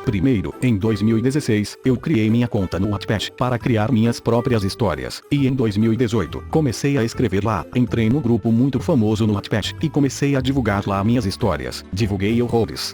Primeiro, em 2016, eu criei minha conta no Wattpad para criar minhas próprias histórias. E em 2018, comecei a escrever lá. Entrei no grupo muito famoso no Wattpad e comecei a divulgar lá minhas histórias. Divulguei horrores.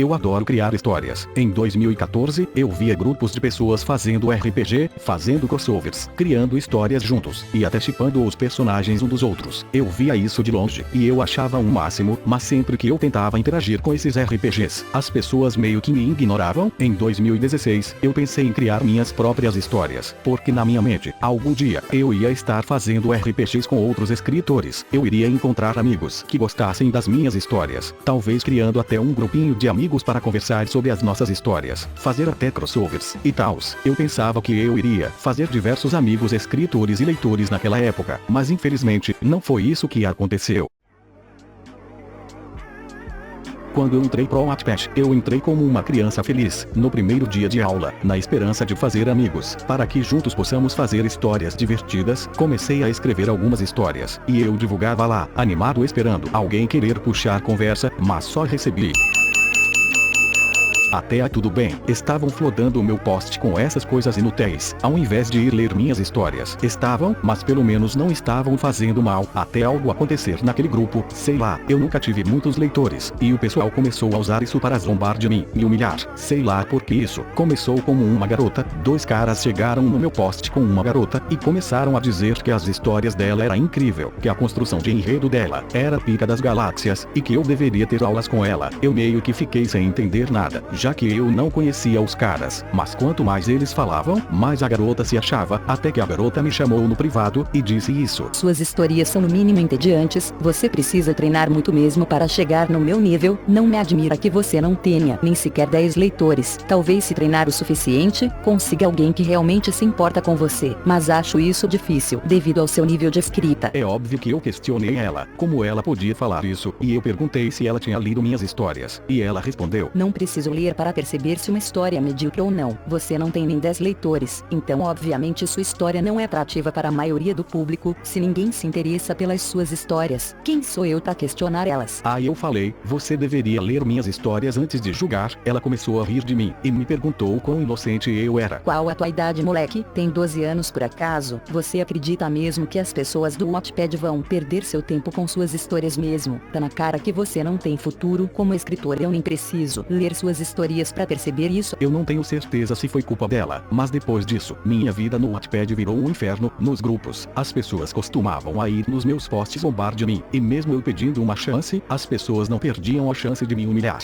Eu adoro criar histórias. Em 2014, eu via grupos de pessoas fazendo RPG, fazendo crossovers, criando histórias juntos, e até shippando os personagens um dos outros. Eu via isso de longe, e eu achava um máximo, mas sempre que eu tentava interagir com esses RPGs, as pessoas meio que me ignoravam. Em 2016, eu pensei em criar minhas próprias histórias, porque na minha mente, algum dia, eu ia estar fazendo RPGs com outros escritores. Eu iria encontrar amigos que gostassem das minhas histórias, talvez criando até um grupinho de amigos para conversar sobre as nossas histórias, fazer até crossovers e tals. Eu pensava que eu iria fazer diversos amigos escritores e leitores naquela época, mas infelizmente, não foi isso que aconteceu. Quando eu entrei pro Wattpad, eu entrei como uma criança feliz, no primeiro dia de aula, na esperança de fazer amigos, para que juntos possamos fazer histórias divertidas. Comecei a escrever algumas histórias, e eu divulgava lá, animado esperando alguém querer puxar conversa, mas só recebi. Até aí tudo bem, estavam flodando o meu post com essas coisas inúteis, ao invés de ir ler minhas histórias. Estavam, mas pelo menos não estavam fazendo mal, até algo acontecer naquele grupo, sei lá, eu nunca tive muitos leitores, e o pessoal começou a usar isso para zombar de mim, me humilhar, sei lá por que isso. Começou como uma garota, dois caras chegaram no meu post com uma garota, e começaram a dizer que as histórias dela era incrível, que a construção de enredo dela era pica das galáxias, e que eu deveria ter aulas com ela. Eu meio que fiquei sem entender nada, já que eu não conhecia os caras, mas quanto mais eles falavam, mais a garota se achava, até que a garota me chamou no privado e disse isso. Suas histórias são no mínimo entediantes, você precisa treinar muito mesmo para chegar no meu nível. Não me admira que você não tenha nem sequer 10 leitores, talvez se treinar o suficiente, consiga alguém que realmente se importa com você, mas acho isso difícil, devido ao seu nível de escrita. É óbvio que eu questionei ela, como ela podia falar isso, e eu perguntei se ela tinha lido minhas histórias, e ela respondeu: não preciso ler para perceber se uma história é medíocre ou não. Você não tem nem 10 leitores, então obviamente sua história não é atrativa para a maioria do público. Se ninguém se interessa pelas suas histórias, quem sou eu para questionar elas? Aí eu falei, você deveria ler minhas histórias antes de julgar. Ela começou a rir de mim, e me perguntou quão inocente eu era. Qual a tua idade, moleque? Tem 12 anos por acaso? Você acredita mesmo que as pessoas do Wattpad vão perder seu tempo com suas histórias mesmo? Tá na cara que você não tem futuro como escritor. Eu nem preciso ler suas histórias para perceber isso. Eu não tenho certeza se foi culpa dela, mas depois disso, minha vida no Wattpad virou um inferno. Nos grupos, as pessoas costumavam a ir nos meus posts zombar de mim, e mesmo eu pedindo uma chance, as pessoas não perdiam a chance de me humilhar.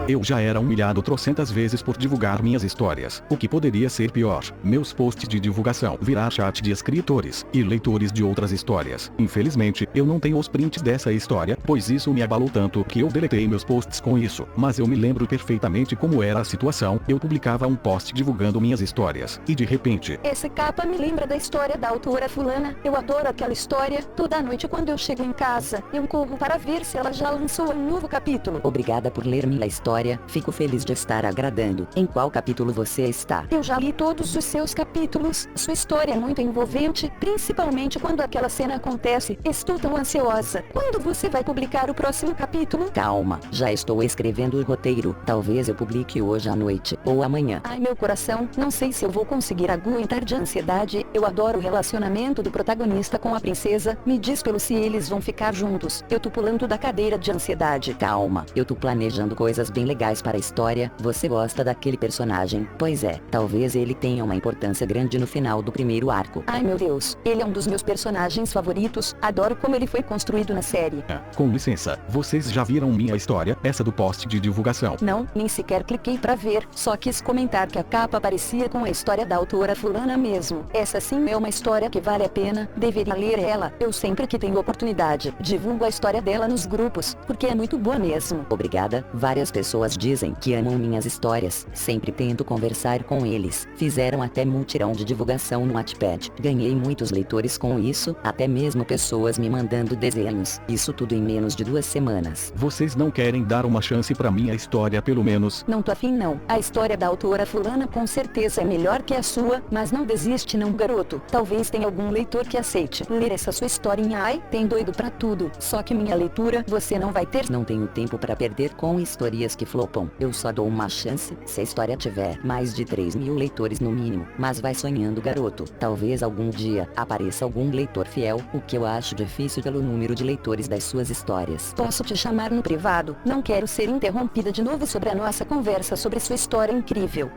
Eu já era humilhado trocentas vezes por divulgar minhas histórias. O que poderia ser pior, meus posts de divulgação virar chat de escritores e leitores de outras histórias. Infelizmente, eu não tenho os prints dessa história, pois isso me abalou tanto que eu deletei meus posts com isso. Mas eu me lembro perfeitamente como era a situação. Eu publicava um post divulgando minhas histórias, e de repente... essa capa me lembra da história da autora fulana. Eu adoro aquela história. Toda noite quando eu chego em casa, eu corro para ver se ela já lançou um novo capítulo. Obrigada por ler minha história. Fico feliz de estar agradando. Em qual capítulo você está? Eu já li todos os seus capítulos. Sua história é muito envolvente, principalmente quando aquela cena acontece. Estou tão ansiosa. Quando você vai publicar o próximo capítulo? Calma, já estou escrevendo o roteiro. Talvez eu publique hoje à noite, ou amanhã. Ai, meu coração, não sei se eu vou conseguir aguentar de ansiedade. Eu adoro o relacionamento do protagonista com a princesa. Me diz pelo se eles vão ficar juntos. Eu tô pulando da cadeira de ansiedade. Calma, eu tô planejando coisas bem legais para a história. Você gosta daquele personagem? Pois é, talvez ele tenha uma importância grande no final do primeiro arco. Ai meu Deus, ele é um dos meus personagens favoritos. Adoro como ele foi construído na série. Com licença, vocês já viram minha história, essa do post de divulgação? Não, nem sequer cliquei pra ver. Só quis comentar que a capa parecia com a história da autora fulana mesmo. Essa sim é uma história que vale a pena. Deveria ler ela. Eu sempre que tenho oportunidade, divulgo a história dela nos grupos, porque é muito boa mesmo. Obrigada, várias pessoas pessoas dizem que amam minhas histórias, sempre tento conversar com eles. Fizeram até mutirão de divulgação no Wattpad. Ganhei muitos leitores com isso, até mesmo pessoas me mandando desenhos. Isso tudo em menos de 2 semanas. Vocês não querem dar uma chance pra minha história pelo menos? Não tô afim não. A história da autora fulana com certeza é melhor que a sua, mas não desiste não, garoto. Talvez tenha algum leitor que aceite ler essa sua historinha. Ai, tem doido pra tudo. Só que minha leitura, você não vai ter. Não tenho tempo pra perder com historias que flopam. Eu só dou uma chance, se a história tiver mais de 3.000 leitores no mínimo. Mas vai sonhando, garoto. Talvez algum dia apareça algum leitor fiel, o que eu acho difícil pelo número de leitores das suas histórias. Posso te chamar no privado? Não quero ser interrompida de novo sobre a nossa conversa sobre sua história incrível.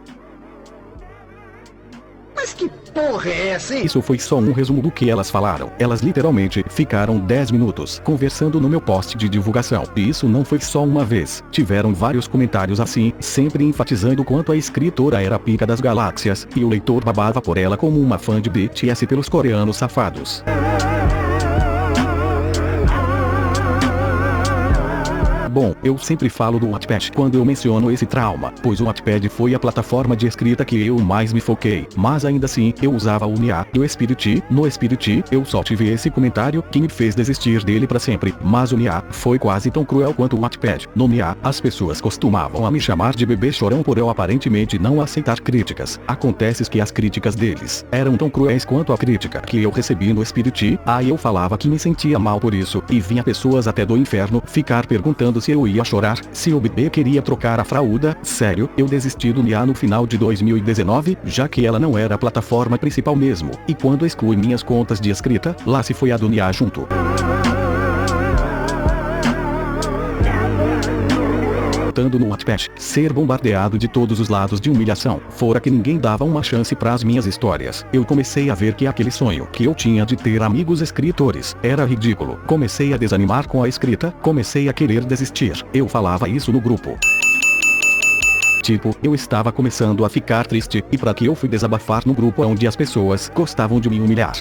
Mas que porra é essa, hein? Isso foi só um resumo do que elas falaram. Elas literalmente ficaram 10 minutos conversando no meu post de divulgação. E isso não foi só uma vez. Tiveram vários comentários assim, sempre enfatizando quanto a escritora era a pica das galáxias, e o leitor babava por ela como uma fã de BTS pelos coreanos safados. Bom, eu sempre falo do Wattpad quando eu menciono esse trauma, pois o Wattpad foi a plataforma de escrita que eu mais me foquei, mas ainda assim, eu usava o Nia do Spirit. No Spirit, eu só tive esse comentário que me fez desistir dele pra sempre, mas o Nia foi quase tão cruel quanto o Wattpad. No Nia, as pessoas costumavam a me chamar de bebê chorão por eu aparentemente não aceitar críticas. Acontece que as críticas deles eram tão cruéis quanto a crítica que eu recebi no Spirit. Aí eu falava que me sentia mal por isso, e vinha pessoas até do inferno ficar perguntando se eu ia chorar, se o bebê queria trocar a fralda. Sério, eu desisti do Nia no final de 2019, já que ela não era a plataforma principal mesmo, e quando exclui minhas contas de escrita, lá se foi a do Nia junto. Voltando no Wattpad, ser bombardeado de todos os lados de humilhação, fora que ninguém dava uma chance pras minhas histórias. Eu comecei a ver que aquele sonho que eu tinha de ter amigos escritores era ridículo. Comecei a desanimar com a escrita, comecei a querer desistir. Eu falava isso no grupo. Tipo, eu estava começando a ficar triste, e pra que eu fui desabafar no grupo onde as pessoas gostavam de me humilhar.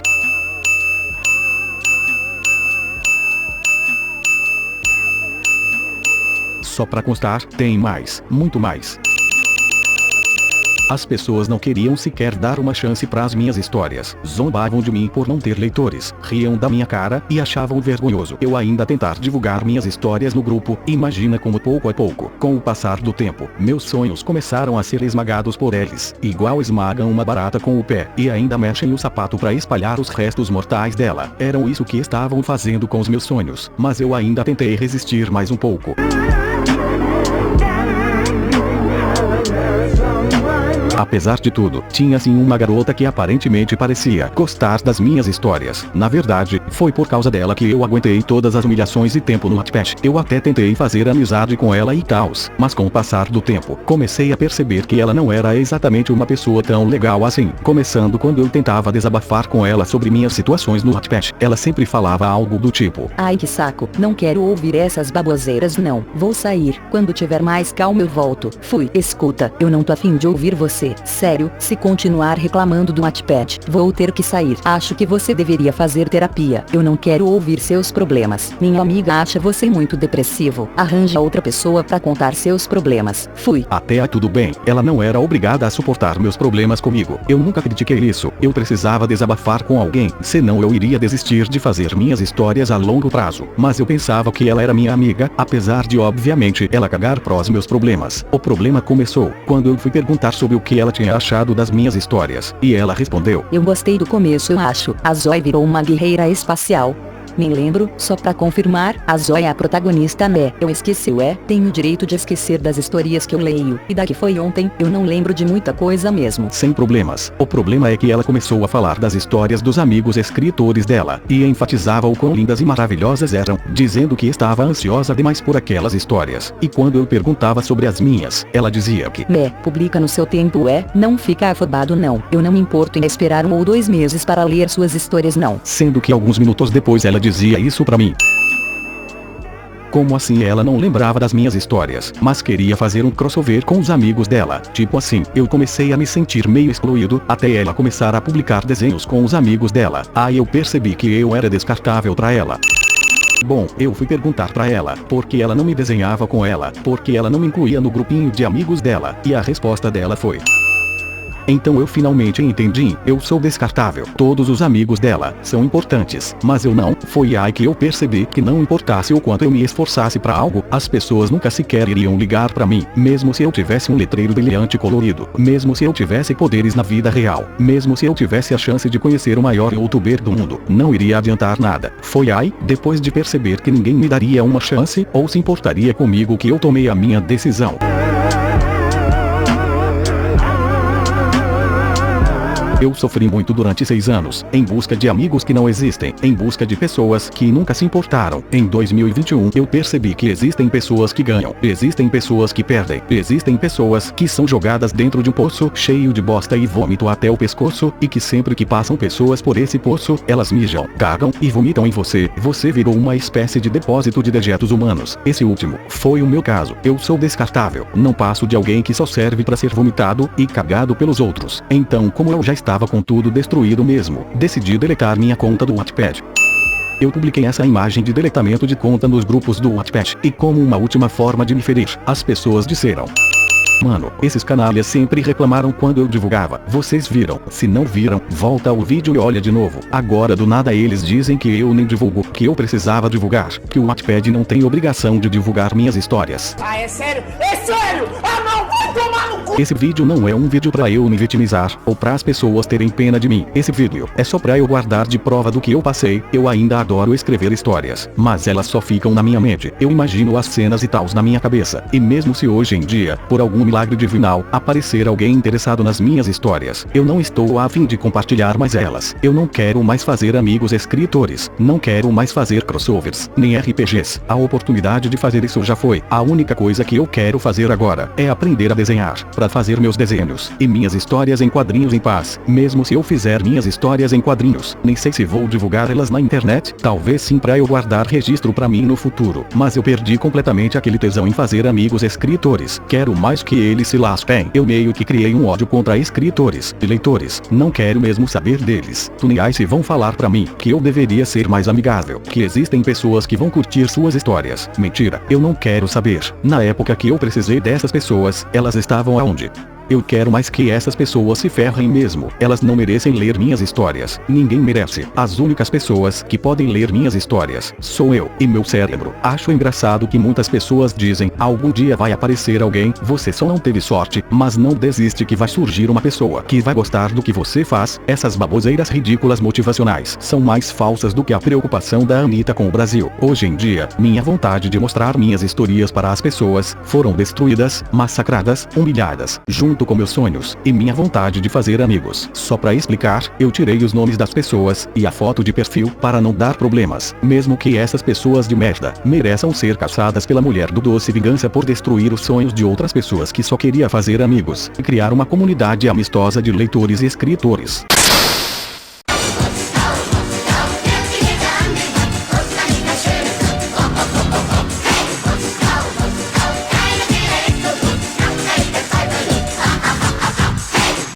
Só pra constar, tem mais, muito mais. As pessoas não queriam sequer dar uma chance pras minhas histórias. Zombavam de mim por não ter leitores, riam da minha cara e achavam vergonhoso eu ainda tentar divulgar minhas histórias no grupo. Imagina como pouco a pouco, com o passar do tempo, meus sonhos começaram a ser esmagados por eles, igual esmagam uma barata com o pé, e ainda mexem o sapato pra espalhar os restos mortais dela. Eram isso que estavam fazendo com os meus sonhos, mas eu ainda tentei resistir mais um pouco. Apesar de tudo, tinha sim uma garota que aparentemente parecia gostar das minhas histórias. Na verdade, foi por causa dela que eu aguentei todas as humilhações e tempo no Wattpad. Eu até tentei fazer amizade com ela e tals, mas com o passar do tempo, comecei a perceber que ela não era exatamente uma pessoa tão legal assim. Começando quando eu tentava desabafar com ela sobre minhas situações no Wattpad, ela sempre falava algo do tipo: ai que saco, não quero ouvir essas baboseiras não, vou sair, quando tiver mais calma eu volto. Fui, escuta, eu não tô afim de ouvir você. Sério, se continuar reclamando do Wattpad, vou ter que sair. Acho que você deveria fazer terapia. Eu não quero ouvir seus problemas. Minha amiga acha você muito depressivo. Arranja outra pessoa pra contar seus problemas. Fui. Até aí tudo bem, ela não era obrigada a suportar meus problemas comigo. Eu nunca critiquei isso. Eu precisava desabafar com alguém, senão eu iria desistir de fazer minhas histórias a longo prazo. Mas eu pensava que ela era minha amiga, apesar de obviamente ela cagar pros meus problemas. O problema começou quando eu fui perguntar sobre o que ela tinha achado das minhas histórias, e ela respondeu: eu gostei do começo, eu acho. A Zoe virou uma guerreira espacial. Nem lembro, só pra confirmar, a Zoe é a protagonista, né? Eu esqueci, tenho o direito de esquecer das histórias que eu leio, e da que foi ontem, eu não lembro de muita coisa mesmo. Sem problemas. O problema é que ela começou a falar das histórias dos amigos escritores dela, e enfatizava o quão lindas e maravilhosas eram, dizendo que estava ansiosa demais por aquelas histórias. E quando eu perguntava sobre as minhas, ela dizia que publica no seu tempo, não fica afobado não. Eu não me importo em esperar 1 ou 2 meses para ler suas histórias não. Sendo que alguns minutos depois ela dizia isso pra mim. Como assim ela não lembrava das minhas histórias, mas queria fazer um crossover com os amigos dela? Tipo assim, eu comecei a me sentir meio excluído, até ela começar a publicar desenhos com os amigos dela. Aí eu percebi que eu era descartável pra ela. Bom, eu fui perguntar pra ela, por que ela não me desenhava com ela, por que ela não me incluía no grupinho de amigos dela, e a resposta dela foi: então eu finalmente entendi, eu sou descartável. Todos os amigos dela são importantes, mas eu não. Foi aí que eu percebi que não importasse o quanto eu me esforçasse pra algo, as pessoas nunca sequer iriam ligar pra mim, mesmo se eu tivesse um letreiro brilhante colorido, mesmo se eu tivesse poderes na vida real, mesmo se eu tivesse a chance de conhecer o maior youtuber do mundo, não iria adiantar nada. Foi aí, depois de perceber que ninguém me daria uma chance, ou se importaria comigo, que eu tomei a minha decisão. Eu sofri muito durante 6 anos, em busca de amigos que não existem, em busca de pessoas que nunca se importaram. Em 2021 eu percebi que existem pessoas que ganham, existem pessoas que perdem, existem pessoas que são jogadas dentro de um poço cheio de bosta e vômito até o pescoço, e que sempre que passam pessoas por esse poço, elas mijam, cagam e vomitam em você. Você virou uma espécie de depósito de dejetos humanos. Esse último foi o meu caso. Eu sou descartável, não passo de alguém que só serve para ser vomitado e cagado pelos outros. Então, como eu já estava com tudo destruído mesmo, decidi deletar minha conta do Wattpad. Eu publiquei essa imagem de deletamento de conta nos grupos do Wattpad, e como uma última forma de me ferir, as pessoas disseram: mano, esses canalhas sempre reclamaram quando eu divulgava. Vocês viram? Se não viram, volta ao vídeo e olha de novo. Agora do nada eles dizem que eu nem divulgo, que eu precisava divulgar, que o Wattpad não tem obrigação de divulgar minhas histórias. Ah, é sério? É sério? Ah não, vai tomar no cu! Esse vídeo não é um vídeo pra eu me vitimizar, ou para as pessoas terem pena de mim. Esse vídeo é só pra eu guardar de prova do que eu passei. Eu ainda adoro escrever histórias, mas elas só ficam na minha mente. Eu imagino as cenas e tals na minha cabeça. E mesmo se hoje em dia, por algum milagre divinal, aparecer alguém interessado nas minhas histórias, eu não estou a fim de compartilhar mais elas. Eu não quero mais fazer amigos escritores, não quero mais fazer crossovers, nem RPGs. A oportunidade de fazer isso já foi. A única coisa que eu quero fazer agora é aprender a desenhar, para fazer meus desenhos e minhas histórias em quadrinhos em paz. Mesmo se eu fizer minhas histórias em quadrinhos, nem sei se vou divulgar elas na internet, talvez sim pra eu guardar registro pra mim no futuro, mas eu perdi completamente aquele tesão em fazer amigos escritores. Quero mais que eles se lasquem. Eu meio que criei um ódio contra escritores e leitores, não quero mesmo saber deles. Tuniais se vão falar pra mim que eu deveria ser mais amigável, que existem pessoas que vão curtir suas histórias. Mentira, eu não quero saber. Na época que eu precisei dessas pessoas, elas estavam aonde? Eu quero mais que essas pessoas se ferrem mesmo. Elas não merecem ler minhas histórias. Ninguém merece. As únicas pessoas que podem ler minhas histórias sou eu e meu cérebro. Acho engraçado que muitas pessoas dizem: algum dia vai aparecer alguém, você só não teve sorte, mas não desiste que vai surgir uma pessoa que vai gostar do que você faz. Essas baboseiras ridículas motivacionais são mais falsas do que a preocupação da Anitta com o Brasil. Hoje em dia, minha vontade de mostrar minhas histórias para as pessoas foram destruídas, massacradas, humilhadas, junto com meus sonhos e minha vontade de fazer amigos. Só pra explicar, eu tirei os nomes das pessoas e a foto de perfil para não dar problemas, mesmo que essas pessoas de merda mereçam ser caçadas pela mulher do doce vingança por destruir os sonhos de outras pessoas que só queria fazer amigos e criar uma comunidade amistosa de leitores e escritores.